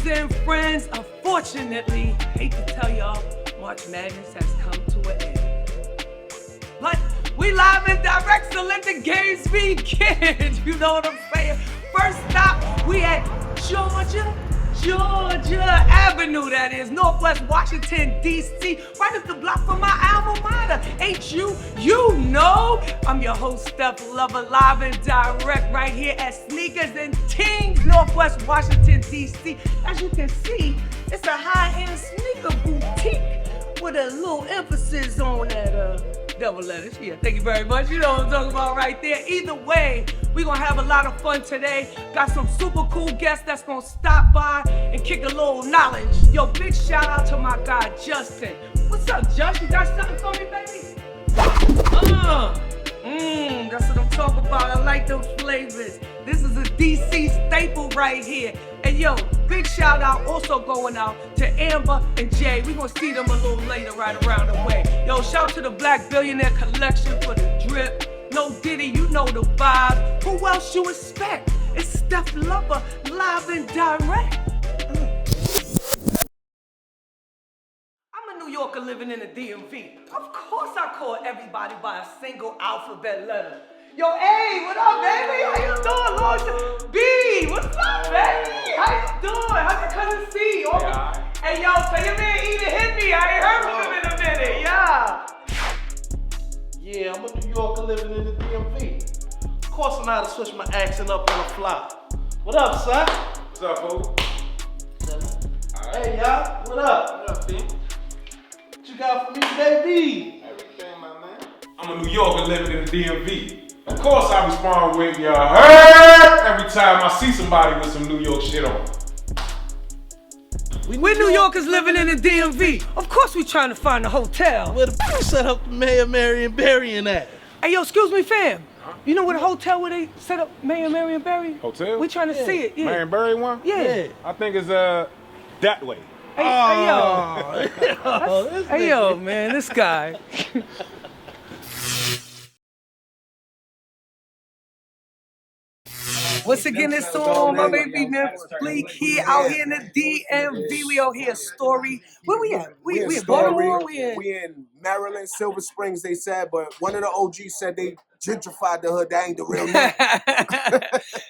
and friends, unfortunately, hate to tell y'all, March Madness has come to an end. But we live and direct, so let the games begin. You know what I'm saying? First stop, we at Georgia Avenue, that is, Northwest Washington, D.C., right up the block from my alma mater. Ain't you know? I'm your host, STEPH LOVA, live and direct right here at Sneakers and Tings, Northwest Washington, D.C. As you can see, it's a high-end sneaker boutique with a little emphasis on that double letters. Yeah, thank you very much. You know what I'm talking about right there. Either way, we're gonna have a lot of fun today. Got some super cool guests that's gonna stop by and kick a little knowledge. Yo, big shout out to my guy, Justin. What's up, Josh? You got something for me, baby? That's what I'm talking about. I like those flavors. This is a DC staple right here. And yo, big shout out also going out to Amber and Jay. We gonna see them a little later right around the way. Yo, shout to the Black Billionaire Collection for the drip. No Diddy, you know the vibe. Who else you expect? It's STEPH LOVA, live and direct. I'm a New Yorker living in the DMV. Of course I call everybody by a single alphabet letter. Yo, A, what up, baby? How you doing, Lord? B, what's up, baby? How you doing? How's your cousin C? Yeah. Hey, yo, so your man Eden hit me. I ain't heard from him in a minute, yeah. Yeah, I'm a New Yorker living in the DMV. Of course I know how to switch my accent up on the fly. What up, son? What's up, fool? Hey, y'all. What up? What up, T? What you got for me, baby? Everything, my man. I'm a New Yorker living in the DMV. Of course I respond with "you heard" every time I see somebody with some New York shit on. We're New Yorkers living in the DMV. Of course we trying to find a hotel. Where the set up the Mayor, Mary, and Burying at? Hey, yo, excuse me, fam. You know what a hotel where they set up Mayor, Mary, and Barry? Hotel? We trying to see it, yeah. Marion Barry one? Yeah. I think it's that way. Hey, yo. Hey, yo, man, this guy. Once again, it's on my baby Memphis Bleek here out here in the DMV. We out here, Story. Where we at? We in Baltimore? We in Maryland, Silver Springs, they said, but one of the OGs said they gentrified the hood. That ain't the real name.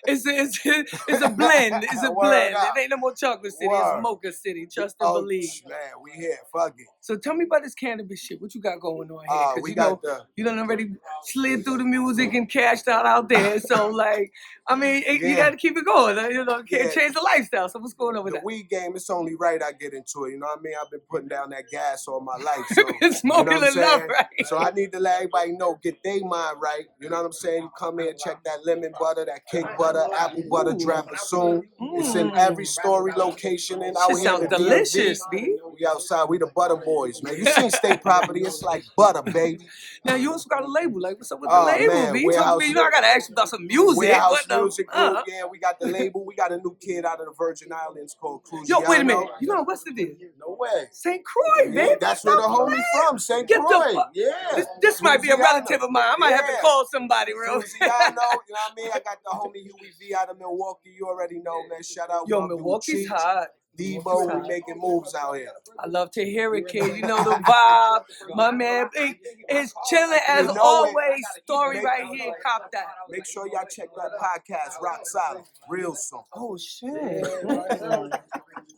It's a blend. It's a blend. It ain't no more Chocolate City. It's Mocha City. Trust and believe. Man, we here. Fuck it. So tell me about this cannabis shit. What you got going on here? We you got know, you done already slid through the music and cashed out there. So like, I mean, you got to keep it going. You know, can't change the lifestyle. So what's going on with the that? weed game, it's only right I get into it. You know what I mean? I've been putting down that gas all my life. So, Been smoking you know what I'm enough, saying? right? So I need to let everybody know, get their mind right. You know what I'm saying? You come here and check that lemon butter, that cake butter, apple butter, dropping soon. It's in every Story location and out Shit here in sound the delicious, DMV. B. We outside, we the butter boys, man. You seen State Property, it's like butter, baby. Now you also got a label. Like, what's up with the label, man, B? Warehouse- You know, I gotta ask you about some music. Warehouse but, Music Group, yeah, we got the label. We got a new kid out of the Virgin Islands called Cruciano. Yo, wait a minute. You know what's it is? No way. St. Croix, Yeah, man. that's where the homie from, St. Get the Croix. fuck- Yeah. This might be a Cruciano. relative of mine. I might have to Yeah. call somebody, real. Cruciano, you know what I mean? I got the homie Huey V out of Milwaukee. You already know, man. Shout out. Yo, Love to Milwaukee's Cheech. hot. Devo, we making moves out here. I love to hear it, kid. You know the vibe. My man Bleek is chilling as You know always. it. Story right here. Cop that. Make sure y'all check that podcast, Rock Solid, real soon. Oh, shit.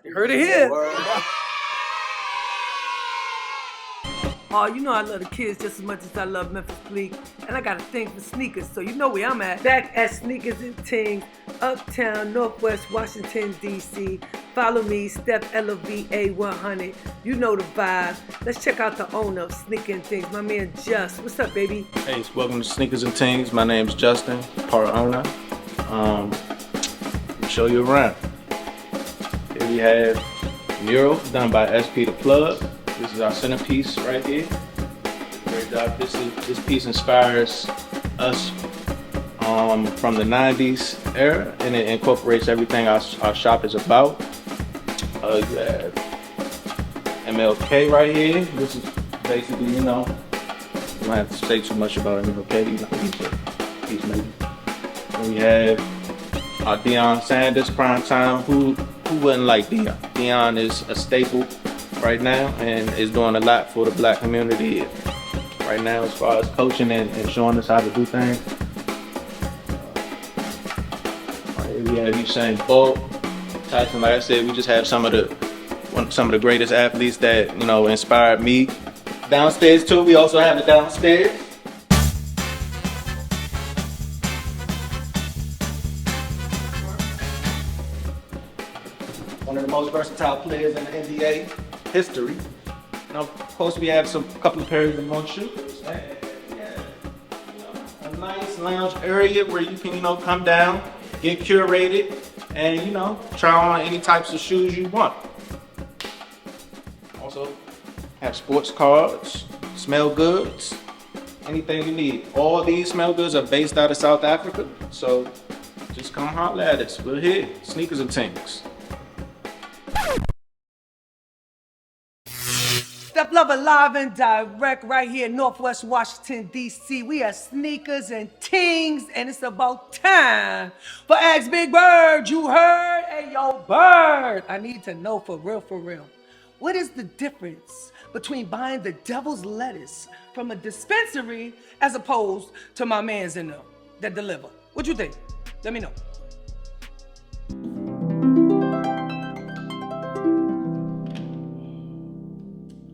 You heard it here. Word up. Oh, you know I love the kids just as much as I love Memphis Bleek. And I got a thing for sneakers, so you know where I'm at. Back at Sneakers and Tings, Uptown, Northwest Washington, D.C. Follow me, STEPH LOVA 100. You know the vibe. Let's check out the owner of Sneaker and Tings, my man Just. What's up, baby? Hey, welcome to Sneakers and Tings. My name's Justin, part owner. I'll show you around. Here we have a mural done by SP the Plug. This is our centerpiece right here. Great job. This piece inspires us from the 90s era, and it incorporates everything our shop is about. You have MLK right here. This is basically, you know, you don't have to say too much about MLK. You know, he's maybe. And we have our Deion Sanders, Primetime who wouldn't like Dion? Dion is a staple right now and is doing a lot for the black community right now as far as coaching and showing us how to do things. We have Usain Bolt, Tyson. Like I said, we just have some of the greatest athletes that inspired me. Downstairs too, we also have it downstairs. One of the most versatile players in the NBA history. And of course, we have a couple of pairs of more shoes. A nice lounge area where you can, come down, get curated, and try on any types of shoes you want. Also, have sports cards, smell goods, anything you need. All these smell goods are based out of South Africa, so just come holler at us. We're here, Sneakers and Tings. STEPH LOVA live and direct right here in Northwest Washington, D.C. We are Sneakers and Tings, and it's about time for Ask Big Byrd. You heard? Hey, yo, Byrd. I need to know for real. what is the difference between buying the devil's lettuce from a dispensary as opposed to my mans in them that deliver? What you think? Let me know.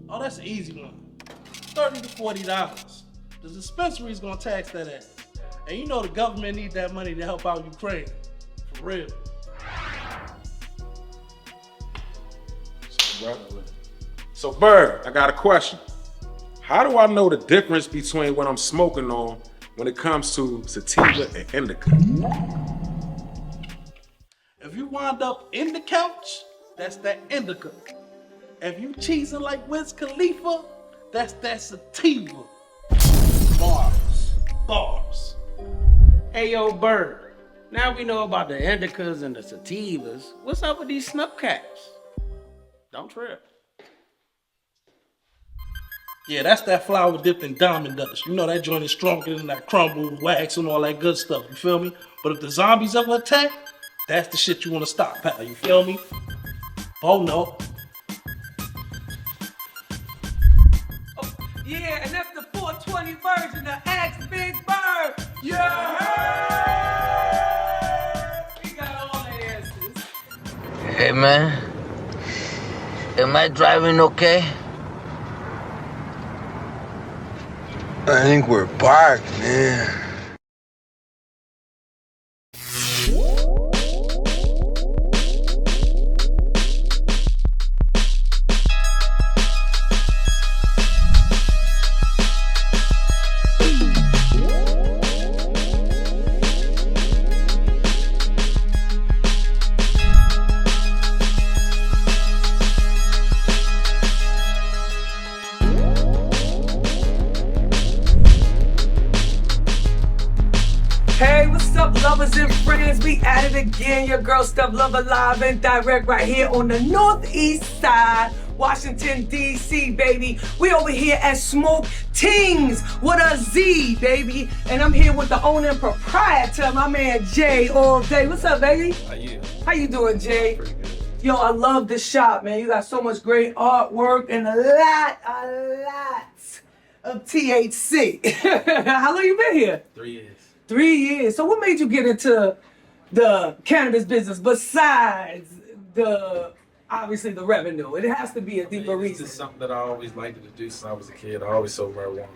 Oh, that's an easy one. $30 to $40. The dispensary is gonna tax that ass. And you know the government needs that money to help out Ukraine. For real. So Byrd, I got a question. How do I know the difference between what I'm smoking on when it comes to sativa and indica? If you wind up in the couch, that's that indica. If you cheesing like Wiz Khalifa, that's that sativa. Bars. Hey, yo, Byrd. Now we know about the indicas and the sativas. What's up with these snuff caps? Don't trip. Yeah, that's that flour dipped in diamond dust. You know that joint is stronger than that crumble, wax, and all that good stuff. You feel me? But if the zombies ever attack, that's the shit you want to stop, pal. You feel me? Oh no. Yeah, and that's the 420 version of Ask Big Byrd. Yeah! We got all the answers. Hey man, am I driving okay? I think we're parked, man. Hey, what's up, lovers and friends? We at it again. Your girl STEPH LOVA live and direct right here on the northeast side, Washington, D.C., baby. We over here at Smoke Tings with a Z, baby. And I'm here with the owner and proprietor, my man Jay, all day. What's up, baby? How you doing, Jay? Pretty good. Yo, I love this shop, man. You got so much great artwork and a lot of THC. How long you been here? 3 years. 3 years. So what made you get into the cannabis business besides obviously the revenue? It has to be a deeper It's reason. just something that I always liked to do since I was a kid. I always sold marijuana.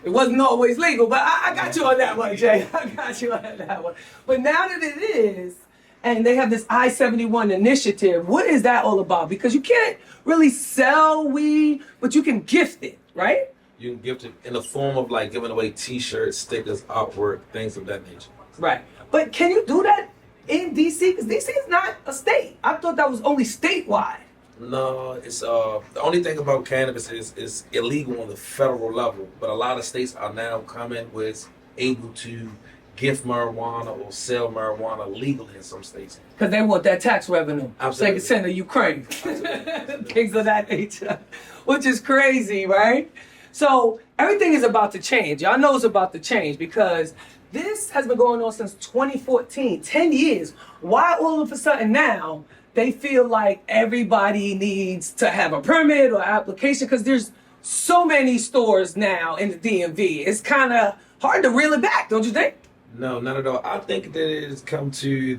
It wasn't always legal, but I got you on that one, Jay. I got you on that one. But now that it is, and they have this I-71 initiative, what is that all about? Because you can't really sell weed, but you can gift it, right? You can gift it in the form of like giving away T-shirts, stickers, artwork, things of that nature. Right. But can you do that in DC? Because DC is not a state. I thought that was only statewide. No, it's the only thing about cannabis is it's illegal on the federal level, but a lot of states are now coming with able to gift marijuana or sell marijuana legally in some states. Because they want that tax revenue. Absolutely. They can send to Ukraine. Things of that nature. Which is crazy, right? So everything is about to change. Y'all know it's about to change because this has been going on since 2014, 10 years. Why all of a sudden now they feel like everybody needs to have a permit or application because there's so many stores now in the DMV. It's kind of hard to reel it back, don't you think? No, not at all. I think that it has come to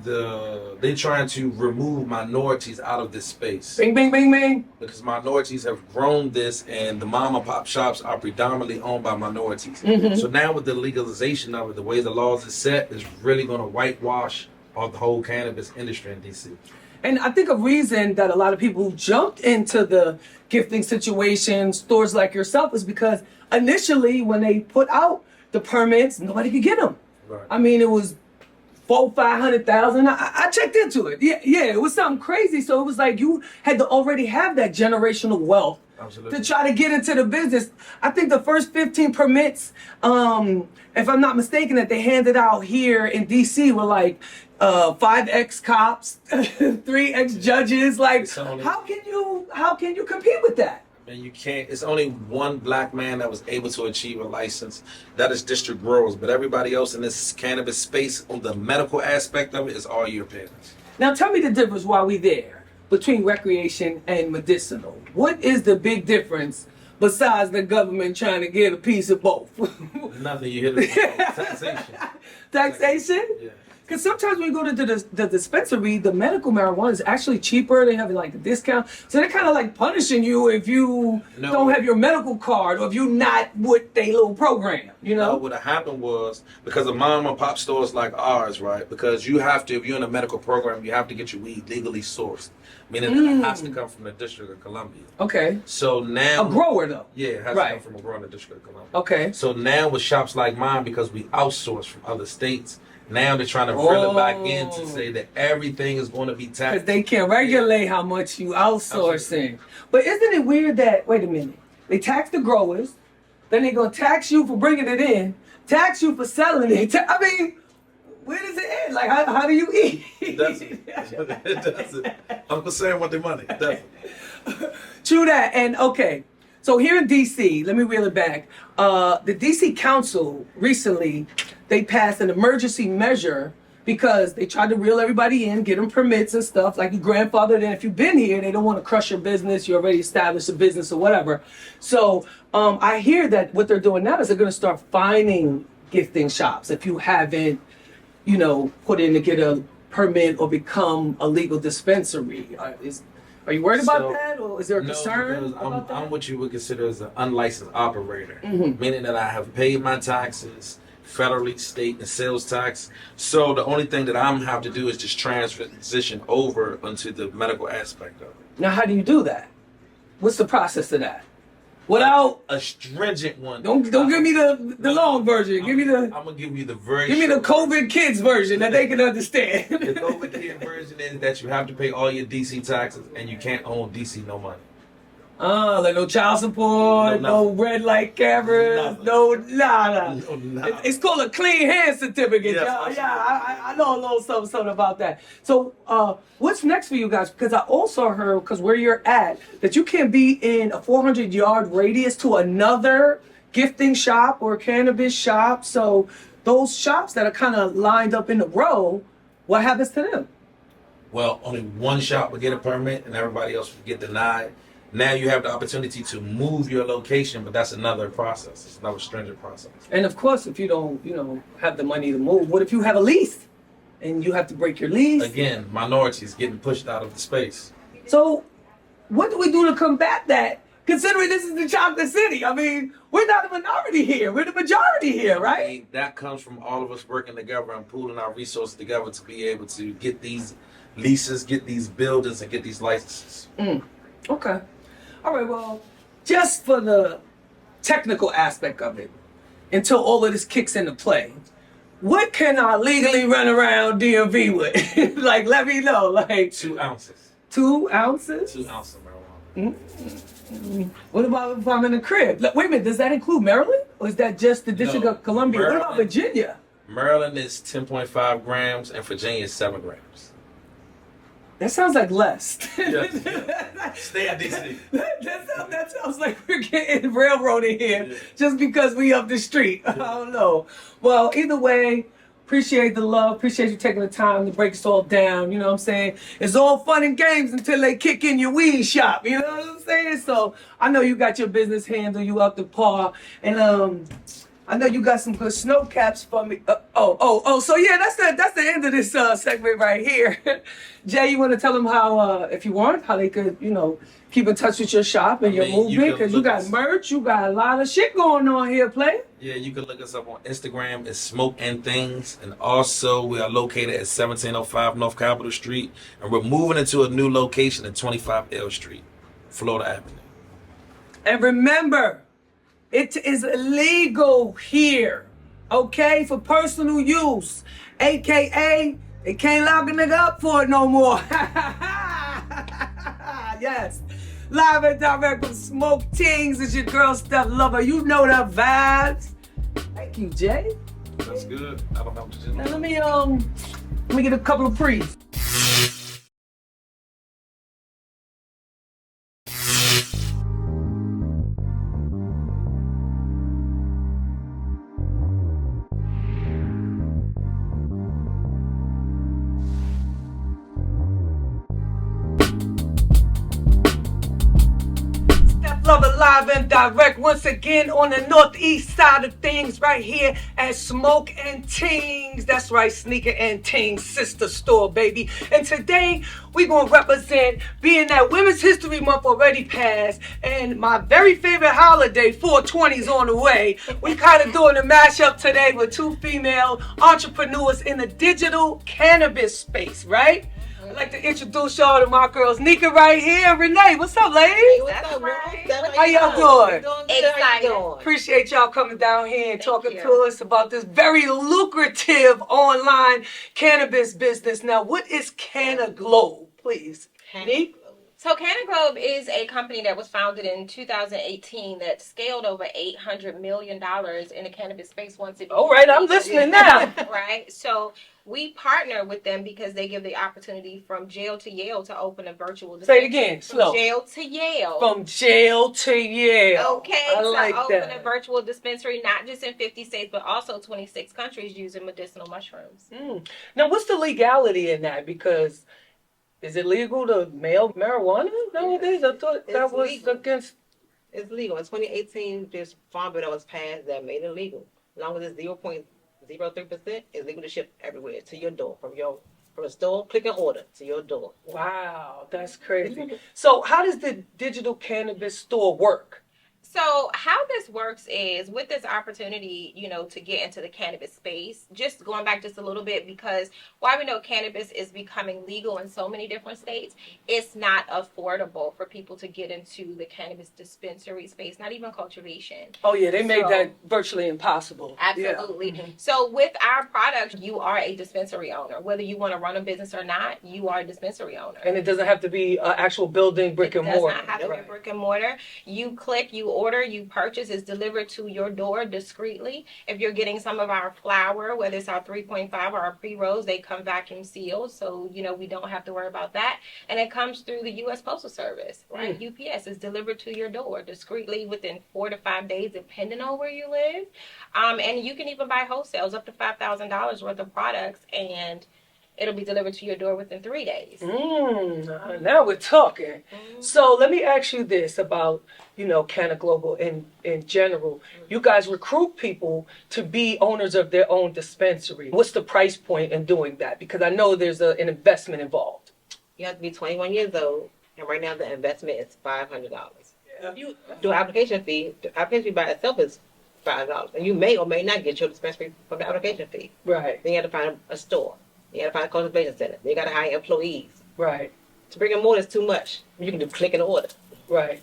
they're trying to remove minorities out of this space. Bing, bing, bing, bing. Because minorities have grown this, and the mom and pop shops are predominantly owned by minorities. So now with the legalization of it, the way the laws are set is really going to whitewash the whole cannabis industry in DC. And I think a reason that a lot of people jumped into the gifting situation, stores like yourself, is because initially when they put out the permits, nobody could get them. Right. I mean, it was 500,000. I checked into it. Yeah, it was something crazy. So it was like you had to already have that generational wealth to try to get into the business. I think the first 15 permits, if I'm not mistaken, that they handed out here in DC were like 5 ex-cops, 3 ex-judges. Like, how can you compete with that? And you can't. It's only one black man that was able to achieve a license. That is District Growers. But everybody else in this cannabis space, on the medical aspect of it, is all Europeans. Now tell me the difference while we're there between recreation and medicinal. What is the big difference besides the government trying to get a piece of both? Nothing. You hit it. Taxation. Taxation? Yeah. Because sometimes when you go to the dispensary, the medical marijuana is actually cheaper. They have like a discount. So they're kind of like punishing you if you don't have your medical card or if you're not with their little program, you know? No, what happened was, because of mom and pop stores like ours, right? Because you have to, if you're in a medical program, you have to get your weed legally sourced. Meaning that it has to come from the District of Columbia. Okay. So now... A grower, though? Yeah, it has to come from a grower in the District of Columbia. Okay. So now with shops like mine, because we outsource from other states, now they're trying to reel it back in to say that everything is going to be taxed. Because they can't regulate how much you outsourcing. But isn't it weird that, wait a minute, they tax the growers, then they're going to tax you for bringing it in, tax you for selling it. I mean, where does it end? Like, how do you eat? It doesn't. It doesn't. I'm concerned with the money. It doesn't. True that. And okay, so here in DC, let me reel it back. The DC Council recently, they passed an emergency measure because they tried to reel everybody in, get them permits and stuff, like your grandfather. Then if you've been here, they don't want to crush your business. You already established a business or whatever. So I hear that what they're doing now is they're going to start fining gifting shops if you haven't, you know, put in to get a permit or become a legal dispensary. Are you worried about that, or is there a concern about that? I'm what you would consider as an unlicensed operator, meaning that I have paid my taxes, federally, state, and sales tax. So the only thing that I'm have to do is just transition over onto the medical aspect of it. Now, how do you do that? What's the process of that? Without a stringent one. Don't give me the long version. Give me the. I'm gonna give you the very. Give me the COVID kids version that they can understand. The COVID kid version is that you have to pay all your DC taxes and you can't own DC no money. Like no child support, no red light cameras, no nada. It's called a clean hand certificate. Yes, I know a little something about that. So what's next for you guys? Because I also heard, because where you're at, that you can be in a 400-yard radius to another gifting shop or cannabis shop. So those shops that are kind of lined up in a row, what happens to them? Well, only one shop will get a permit and everybody else will get denied. Now you have the opportunity to move your location, but that's another process. It's another stringent process. And of course, if you don't, have the money to move, what if you have a lease and you have to break your lease? Again, minorities getting pushed out of the space. So what do we do to combat that? Considering this is the chocolate city. I mean, we're not the minority here. We're the majority here, right? I mean, that comes from all of us working together and pooling our resources together to be able to get these leases, get these buildings, and get these licenses. Okay. All right, well, just for the technical aspect of it, until all of this kicks into play, what can I legally run around DMV with? Like, let me know. Like 2 ounces. 2 ounces? 2 ounces of marijuana. What about if I'm in a crib? Wait a minute, does that include Maryland? Or is that just the District of Columbia? Maryland, what about Virginia? Maryland is 10.5 grams and Virginia is 7 grams. That sounds like less. Yes. Stay at DC. That sounds like we're getting railroaded here just because we up the street. I don't know. Well, either way, Appreciate the love. Appreciate you taking the time to break us all down. You know what I'm saying? It's all fun and games until they kick in your weed shop. You know what I'm saying? So I know you got your business handle. You up to par. And I know you got some good snow caps for me. So yeah, that's the end of this segment right here. Jay, you want to tell them how, if you want, how they could, keep in touch with your shop and your movement? Because you got merch, you got a lot of shit going on here, player. Yeah, you can look us up on Instagram. It's Smoke and Things. And also, we are located at 1705 North Capitol Street. And we're moving into a new location at 25 L Street, Florida Avenue. And remember, it is illegal here, okay, for personal use, aka they can't lock a nigga up for it no more. Yes, live and direct with Smoke Tings is your girl STEPH LOVA. You know the vibes. Thank you, Jay. That's good. I don't know what to do. Now let me get a couple of pre's. Love live and direct once again on the northeast side of things right here at Smoke and Tings. That's right, Sneaker and Tings sister store, baby. And today we're going to represent, being that Women's History Month already passed and my very favorite holiday, 420, is on the way. We kind of doing a mashup today with two female entrepreneurs in the digital cannabis space, right? I'd like to introduce y'all to my girls, Nika right here, and Renee. What's up, ladies? Hey, what's up, right? How y'all doing? Excited. Appreciate y'all coming down here and talking to us about this very lucrative online cannabis business. Now, what is CannaGlobe, please? Nick? So CannaGlobe is a company that was founded in 2018 that scaled over $800 million in the cannabis space once it. All right, I'm listening now. Right, so we partner with them because they give the opportunity from jail to Yale to open a virtual. Say it again, slow. From jail to Yale. From jail to Yale. Okay, I like to open that. a virtual dispensary, not just in 50 states, but also 26 countries using medicinal mushrooms. Now, what's the legality in that? Because is it legal to mail marijuana nowadays? I thought that was legal. against. It's legal. In 2018, this farm bill that was passed that made it legal. As long as it's 0.03%, it's legal to ship everywhere to your door from a store. Click and order to your door. Wow, that's crazy. So, how does the digital cannabis store work? So how this works is with this opportunity, to get into the cannabis space, just going back just a little bit, because while we know cannabis is becoming legal in so many different states, it's not affordable for people to get into the cannabis dispensary space, not even cultivation. Oh yeah, they made that virtually impossible. Absolutely. Yeah. So with our product, you are a dispensary owner. Whether you want to run a business or not, you are a dispensary owner. And it doesn't have to be an actual building, brick and mortar. It does not have to be brick and mortar. You click, you order, you purchase, is delivered to your door discreetly. If you're getting some of our flour, whether it's our 3.5 or our pre-rolls, they come vacuum sealed, so we don't have to worry about that. And it comes through the U.S. Postal Service, right? UPS is delivered to your door discreetly within 4 to 5 days, depending on where you live. And you can even buy wholesales up to $5,000 worth of products, and it'll be delivered to your door within 3 days. Now we're talking. So let me ask you this about, CannaGlobe in general. You guys recruit people to be owners of their own dispensary. What's the price point in doing that? Because I know there's an investment involved. You have to be 21 years old, and right now the investment is $500. If you do an application fee, the application fee by itself is $5, and you may or may not get your dispensary from the application fee. Right. Then you have to find a store. You gotta find a cultivation center. You gotta hire employees. Right. To bring in more is too much. You can do click and order. Right.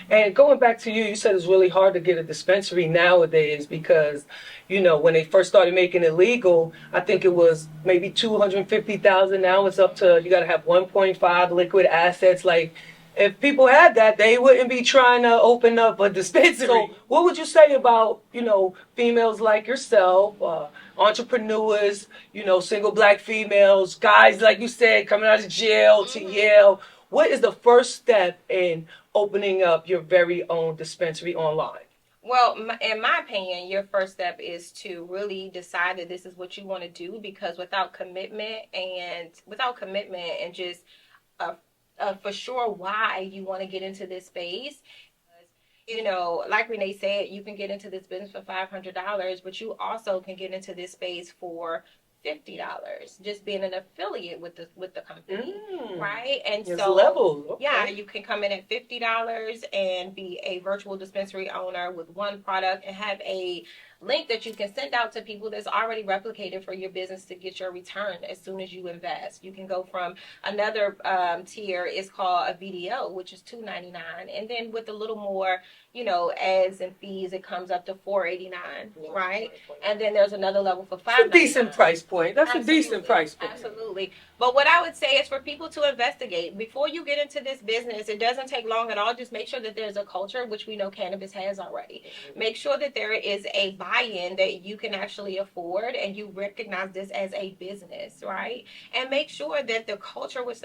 And going back to you said it's really hard to get a dispensary nowadays because, when they first started making it legal, I think it was maybe 250,000. Now it's up to, you got to have 1.5 liquid assets. Like, if people had that, they wouldn't be trying to open up a dispensary. So what would you say about, females like yourself, entrepreneurs, single black females, guys, like you said, coming out of jail to Yale? What is the first step in opening up your very own dispensary online? Well, in my opinion, your first step is to really decide that this is what you want to do, because without commitment and just for sure why you want to get into this space. You know, like Renee said, you can get into this business for $500, but you also can get into this space for $50, just being an affiliate with the company, right? And There's so levels. Okay. yeah, you can come in at $50 and be a virtual dispensary owner with one product and have a link that you can send out to people that's already replicated for your business to get your return as soon as you invest. You can go from another tier is called a VDO, which is $2.99, and then with a little more, you know, ads and fees, it comes up to $4.89, right? And then there's another level for $5.99. That's a decent price point. That's a decent price point. Absolutely. But what I would say is for people to investigate before you get into this business. It doesn't take long at all. Just make sure that there's a culture, which we know cannabis has already. Make sure that there is a buy-in that you can actually afford and you recognize this as a business, right? And make sure that the culture with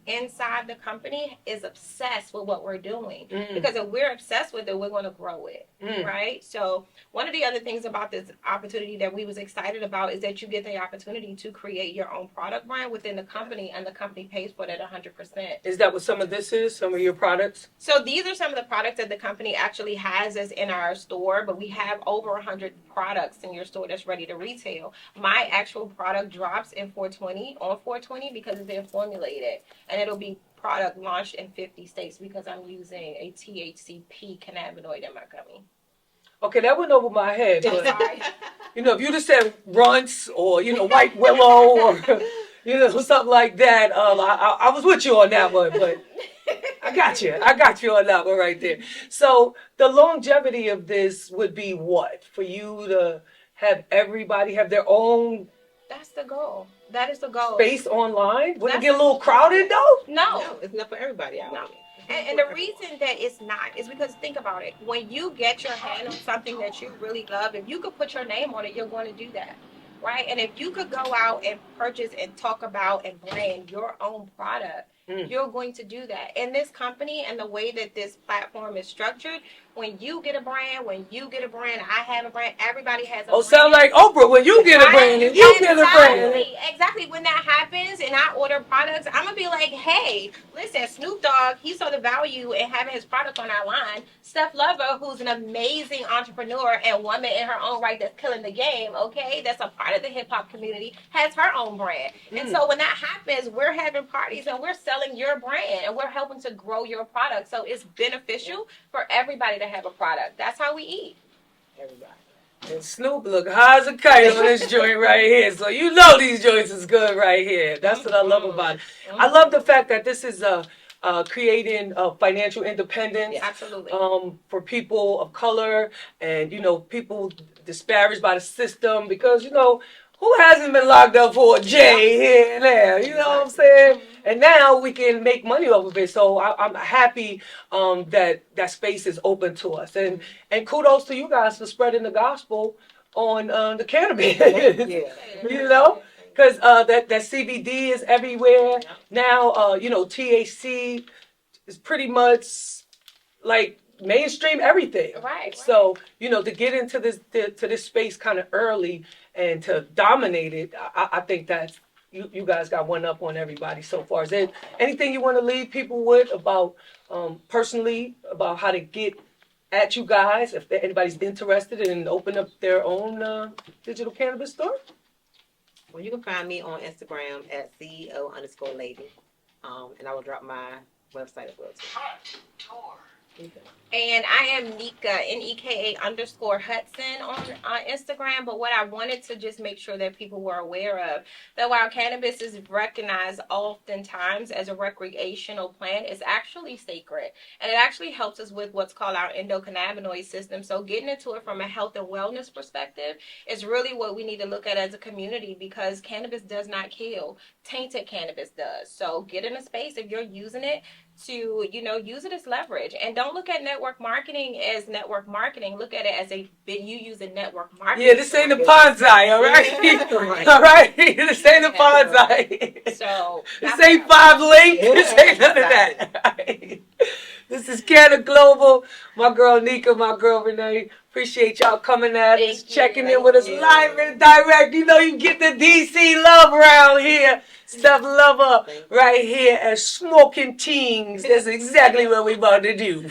inside the company is obsessed with what we're doing. Because if we're obsessed with it, we're going to grow it, right? So one of the other things about this opportunity that we was excited about is that you get the opportunity to create your own product brand within the company, and the company pays for that 100%. Is that what some of this is? Some of your products? So these are some of the products that the company actually has as in our store, but we have over 100 products in your store that's ready to retail. My actual product drops in 420 because it's been formulated, and it'll be product launched in 50 states because I'm using a THCP cannabinoid in my gummy. Okay, that went over my head, but you know, if you just said runts or, you know, white willow or, you know, something like that, I was with you on that one, but I got you on that one right there. So the longevity of this would be what? For you to have everybody have their own... That's the goal. That is the goal. Space online? Would it get a little crowded though? No, it's not for everybody. And the reason that it's not is because think about it. When you get your hand on something that you really love, if you could put your name on it, you're going to do that, right? And if you could go out and purchase and talk about and brand your own product, you're going to do that. In this company and the way that this platform is structured, when you get a brand, I have a brand, everybody has a brand. Sound like Oprah, when you get a brand and you get a brand. Exactly. When that happens and I order products, I'm going to be like, hey, listen, Snoop Dogg, he saw the value in having his product on our line. STEPH LOVA, who's an amazing entrepreneur and woman in her own right that's killing the game, okay, that's a part of the hip-hop community, has her own brand. And so when that happens, we're having parties and we're selling your brand and we're helping to grow your product. So it's beneficial for everybody to have a product. That's how we eat. Everybody. And Snoop look high as a kite on this joint right here. So you know these joints is good right here. That's what I love about it. I love the fact that this is creating financial independence. Yeah, absolutely. For people of color and, you know, people disparaged by the system, because, you know, who hasn't been locked up for a J here and there? You know what I'm saying? And now we can make money off of it. So I'm happy that space is open to us. And kudos to you guys for spreading the gospel on the cannabis. You know? Because that CBD is everywhere. Now, you know, THC is pretty much like mainstream everything. Right. So, you know, to get into this space kind of early and to dominate it, I think that's, you guys got one up on everybody so far. Is there anything you want to leave people with about, personally, about how to get at you guys, if anybody's interested in open up their own digital cannabis store? Well, you can find me on Instagram at CEO_lady. And I will drop my website as well too. And I am Nika, NEKA_Hudson on Instagram. But what I wanted to just make sure that people were aware of, that while cannabis is recognized oftentimes as a recreational plant, it's actually sacred. And it actually helps us with what's called our endocannabinoid system. So getting into it from a health and wellness perspective is really what we need to look at as a community, because cannabis does not kill. Tainted cannabis does. So get in a space, if you're using it, to, you know, use it as leverage. And don't look at network marketing as network marketing. Look at it as you using network marketing. Yeah, this ain't the Ponzi, all right? All right? This ain't the Ponzi. So this ain't 5 Link. This ain't none of that. This is Canada Global. My girl Nika, my girl Renee. Appreciate y'all coming at us, checking in with us live and direct. You know you get the DC love around here. STEPH LOVA right here at Smoking Teens. That's exactly what we about to do.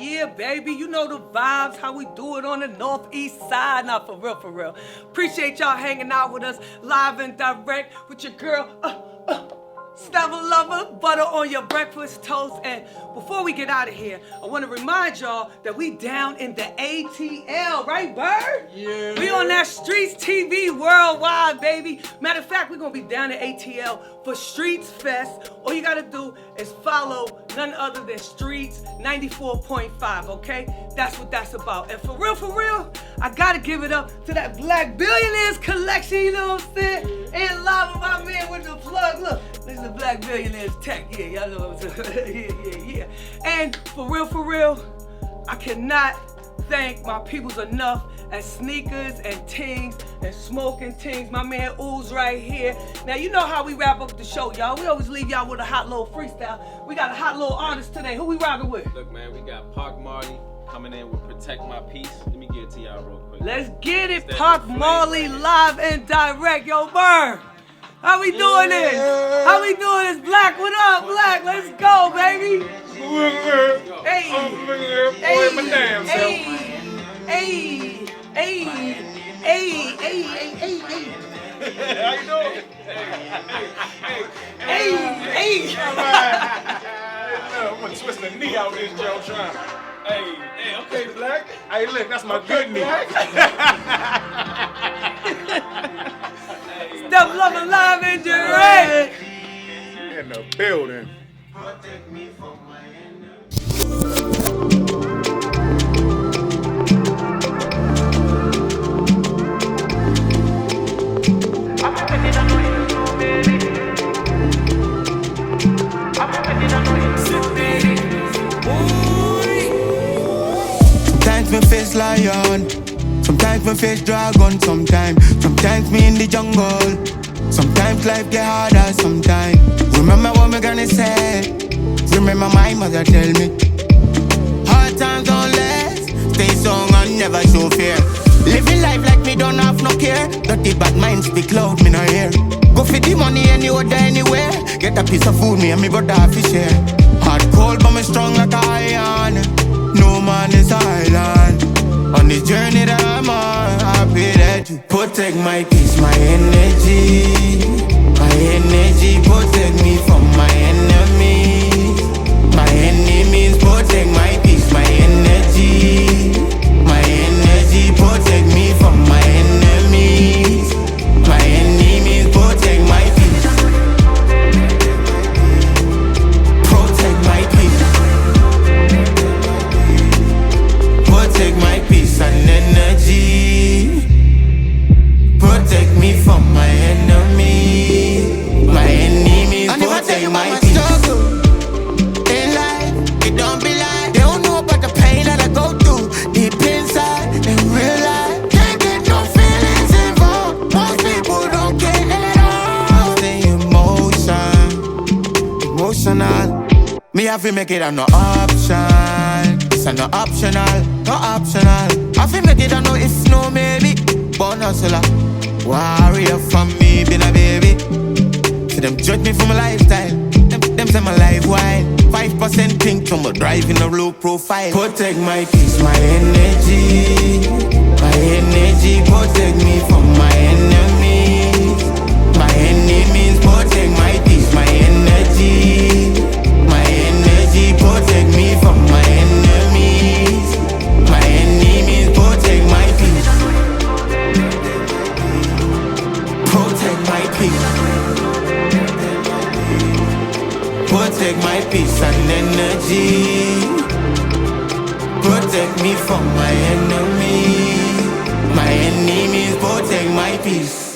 Yeah, baby. You know the vibes, how we do it on the northeast side. Not for real, for real. Appreciate y'all hanging out with us live and direct with your girl, STEPH LOVA, butter on your breakfast toast. And before we get out of here, I want to remind y'all that we down in the ATL, right, Byrd? Yeah. We on that Streets TV worldwide, baby. Matter of fact, we're going to be down in ATL for Streets Fest. All you got to do is follow none other than Streets 94.5, okay? That's what that's about. And for real, I got to give it up to that Black Billionaires collection, you know what I'm saying? And live with my man with the plug. Look, this is the Black Billionaires tech. Yeah, y'all know what I'm saying. Yeah. And for real, I cannot thank my peoples enough at Sneakers and Tings and Smoking Tings. My man Ooze right here. Now, you know how we wrap up the show, y'all. We always leave y'all with a hot little freestyle. We got a hot little artist today. Who we rocking with? Look, man, we got Park Marley coming in with Protect My Peace. Let me get it to y'all real quick. Let's get it, Park Marley live and direct. Yo, Byrd, how we doing this? How we doing this, Black? What up, Black? Let's go, baby. Hey, How you doing? Hey. I'm gonna twist the knee out this Joe trying. Hey, okay, Black. Hey, look, that's my good knee. STEPH LOVA live and direct. In the building. Sometimes me face lion, sometimes me face dragon. Sometimes me in the jungle. Sometimes life get harder. Sometimes remember what me gonna say. Remember my mother tell me, hard times don't last. Stay strong and never show fear. Living life like me don't have no care. Dirty bad mind speak loud, me no hear. Go for the money anywhere, anywhere. Get a piece of food, me and me brother have to share. Hard cold but me strong like a iron. No man is island. On this journey that I'm on, I pray that you protect my peace, my energy. My energy protect me from my enemies. My enemies protect my peace, my energy. My energy protect me from my enemies. My enemies protect my peace. Protect my peace. Protect my peace and energy. Protect me from my enemies. My enemies protect my peace. In life, it don't be like they don't know about the pain that I go through. Deep inside, in real life, can't get no feelings involved. Most people don't get it at all. Stay emotional. Me have to make it a no option. It's a no optional, no optional. I feel make it a no if no maybe. Born hustler, warrior from me, been a baby. See them judge me for my lifestyle. Them say my life wild. 5% pink from my drive in a low profile. Protect my peace, my energy. My energy protect me from my enemies. My enemies protect my peace, my energy. My energy protect me from my enemies. My enemies protect my peace. Protect my peace. Protect my peace and energy. Protect me from my enemies. My enemies protect my peace.